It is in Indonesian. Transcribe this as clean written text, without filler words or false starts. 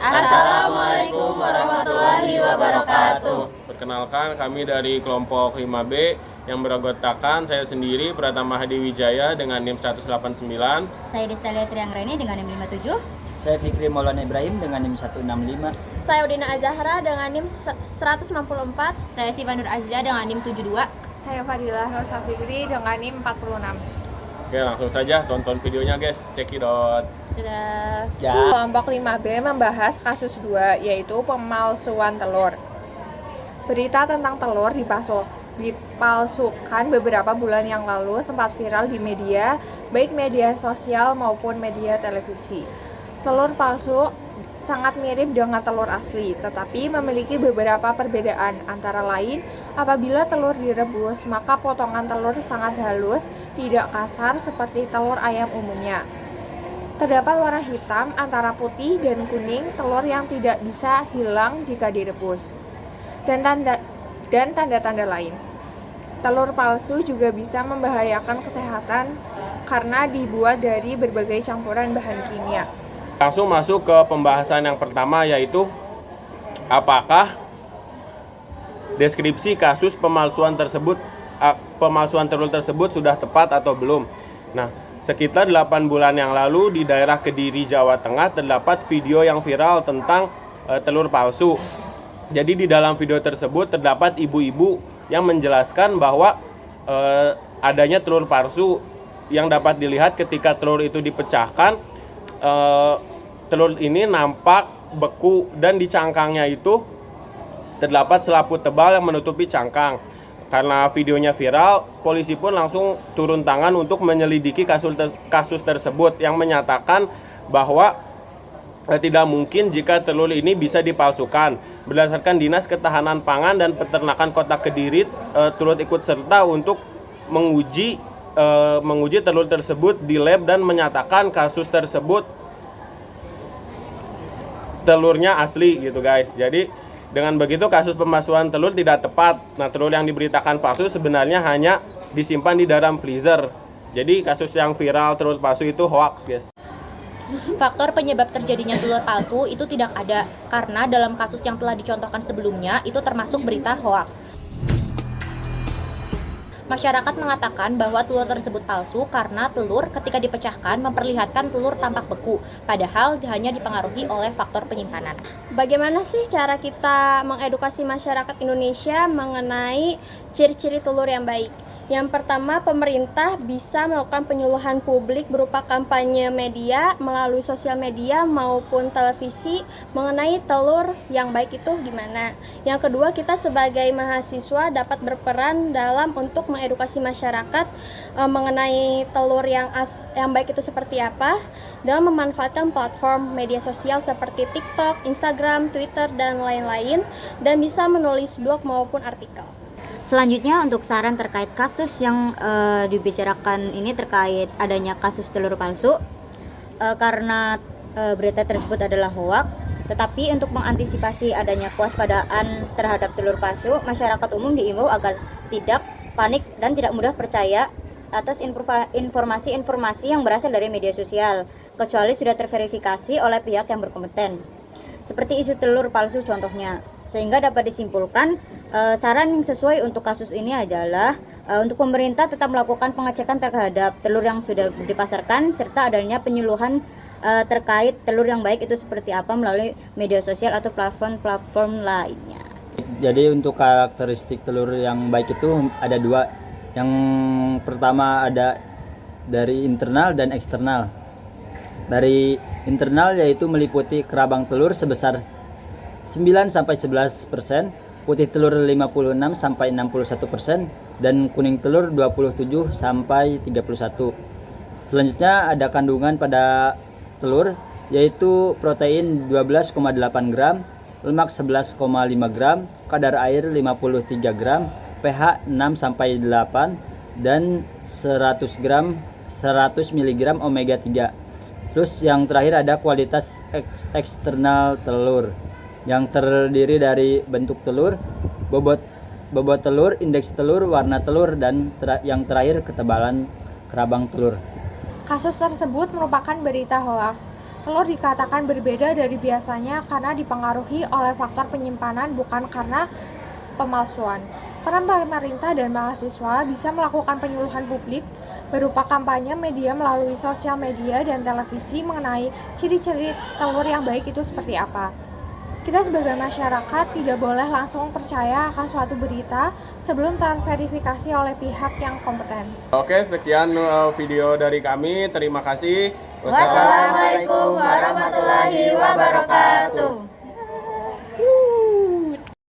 Assalamualaikum warahmatullahi wabarakatuh. Perkenalkan, kami dari kelompok 5B yang beranggotakan saya sendiri Pratama Hadi Wijaya dengan NIM 189. Saya Destalia Triangreni dengan NIM 57. Saya Fikri Maulana Ibrahim dengan NIM 165. Saya Udina Azahra dengan NIM 194. Saya Siva Nur Aziza dengan NIM 72. Saya Fadilah Nur Safitri dengan NIM 46. Oke, langsung saja tonton videonya guys, cekidot. Sudah. Ya. Kelompok 5B membahas kasus 2, yaitu pemalsuan telur. Berita tentang telur dipalsukan beberapa bulan yang lalu sempat viral di media, baik media sosial maupun media televisi. Telur palsu sangat mirip dengan telur asli, tetapi memiliki beberapa perbedaan. Antara lain, apabila telur direbus, maka potongan telur sangat halus, tidak kasar seperti telur ayam umumnya. Terdapat warna hitam antara putih dan kuning telur yang tidak bisa hilang jika direbus. Dan tanda-tanda lain. Telur palsu juga bisa membahayakan kesehatan karena dibuat dari berbagai campuran bahan kimia. Langsung masuk ke pembahasan yang pertama, yaitu apakah deskripsi kasus pemalsuan telur tersebut sudah tepat atau belum. Nah, sekitar 8 bulan yang lalu di daerah Kediri, Jawa Tengah terdapat video yang viral tentang telur palsu. Jadi di dalam video tersebut terdapat ibu-ibu yang menjelaskan bahwa adanya telur palsu yang dapat dilihat ketika telur itu dipecahkan. Telur ini nampak beku dan di cangkangnya itu terdapat selaput tebal yang menutupi cangkang. Karena videonya viral, polisi pun langsung turun tangan untuk menyelidiki kasus tersebut yang menyatakan bahwa tidak mungkin jika telur ini bisa dipalsukan. Berdasarkan Dinas Ketahanan Pangan dan Peternakan Kota Kediri turut ikut serta untuk menguji telur tersebut di lab dan menyatakan kasus tersebut telurnya asli gitu guys. Jadi dengan begitu kasus pemalsuan telur tidak tepat. Nah, telur yang diberitakan palsu sebenarnya hanya disimpan di dalam freezer. Jadi kasus yang viral telur palsu itu hoax guys. Faktor penyebab terjadinya telur palsu itu tidak ada karena dalam kasus yang telah dicontohkan sebelumnya itu termasuk berita hoax. Masyarakat mengatakan bahwa telur tersebut palsu karena telur ketika dipecahkan memperlihatkan telur tampak beku, padahal hanya dipengaruhi oleh faktor penyimpanan. Bagaimana sih cara kita mengedukasi masyarakat Indonesia mengenai ciri-ciri telur yang baik? Yang pertama, pemerintah bisa melakukan penyuluhan publik berupa kampanye media melalui sosial media maupun televisi mengenai telur yang baik itu gimana. Yang kedua, kita sebagai mahasiswa dapat berperan dalam untuk mengedukasi masyarakat mengenai telur yang baik itu seperti apa dalam memanfaatkan platform media sosial seperti TikTok, Instagram, Twitter, dan lain-lain, dan bisa menulis blog maupun artikel. Selanjutnya untuk saran terkait kasus yang dibicarakan ini terkait adanya kasus telur palsu, karena berita tersebut adalah hoax, tetapi untuk mengantisipasi adanya kewaspadaan terhadap telur palsu, masyarakat umum diimbau agar tidak panik dan tidak mudah percaya atas informasi-informasi yang berasal dari media sosial, kecuali sudah terverifikasi oleh pihak yang berkompeten. Seperti isu telur palsu contohnya. Sehingga dapat disimpulkan saran yang sesuai untuk kasus ini adalah untuk pemerintah tetap melakukan pengecekan terhadap telur yang sudah dipasarkan serta adanya penyuluhan terkait telur yang baik itu seperti apa melalui media sosial atau platform lainnya. Jadi untuk karakteristik telur yang baik itu ada dua. Yang pertama ada dari internal dan eksternal. Dari internal yaitu meliputi kerabang telur sebesar 9-11%, putih telur 56-61%, dan kuning telur 27-31%. Selanjutnya ada kandungan pada telur yaitu protein 12,8 gram, lemak 11,5 gram, kadar air 53 gram, pH 6-8, dan 100 mg omega 3. Terus yang terakhir ada kualitas eksternal telur yang terdiri dari bentuk telur, bobot telur, indeks telur, warna telur, dan yang terakhir ketebalan kerabang telur. Kasus tersebut merupakan berita hoaks. telur dikatakan berbeda dari biasanya karena dipengaruhi oleh faktor penyimpanan bukan karena pemalsuan. Peran pemerintah dan mahasiswa bisa melakukan penyuluhan publik berupa kampanye media melalui sosial media dan televisi mengenai ciri-ciri telur yang baik itu seperti apa. Kita sebagai masyarakat tidak boleh langsung percaya akan suatu berita sebelum terverifikasi oleh pihak yang kompeten. Oke, sekian video dari kami. Terima kasih. Wassalamualaikum warahmatullahi wabarakatuh.